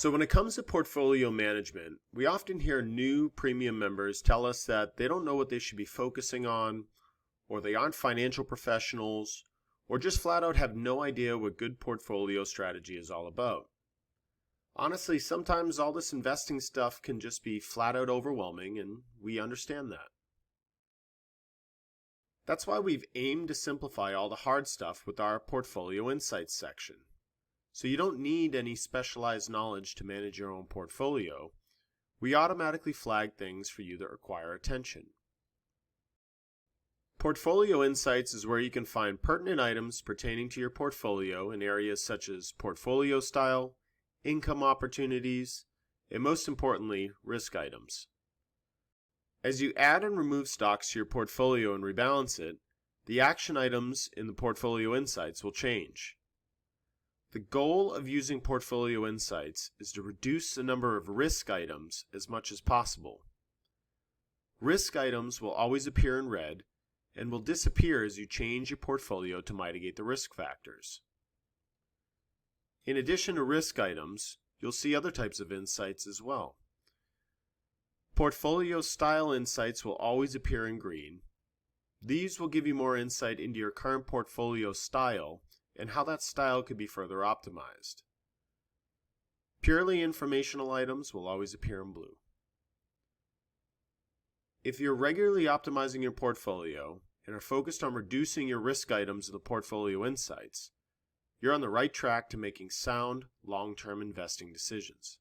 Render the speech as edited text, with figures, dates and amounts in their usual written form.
So when it comes to portfolio management, we often hear new premium members tell us that they don't know what they should be focusing on, or they aren't financial professionals, or just flat out have no idea what good portfolio strategy is all about. Honestly, sometimes all this investing stuff can just be flat out overwhelming, and we understand that. That's why we've aimed to simplify all the hard stuff with our Portfolio Insights section. So you don't need any specialized knowledge to manage your own portfolio. We automatically flag things for you that require attention. Portfolio Insights is where you can find pertinent items pertaining to your portfolio in areas such as portfolio style, income opportunities, and most importantly, risk items. As you add and remove stocks to your portfolio and rebalance it, the action items in the Portfolio Insights will change. The goal of using Portfolio Insights is to reduce the number of risk items as much as possible. Risk items will always appear in red and will disappear as you change your portfolio to mitigate the risk factors. In addition to risk items, you'll see other types of insights as well. Portfolio style insights will always appear in green. These will give you more insight into your current portfolio style and how that style could be further optimized. Purely informational items will always appear in blue. If you're regularly optimizing your portfolio and are focused on reducing your risk items in the Portfolio Insights, you're on the right track to making sound, long-term investing decisions.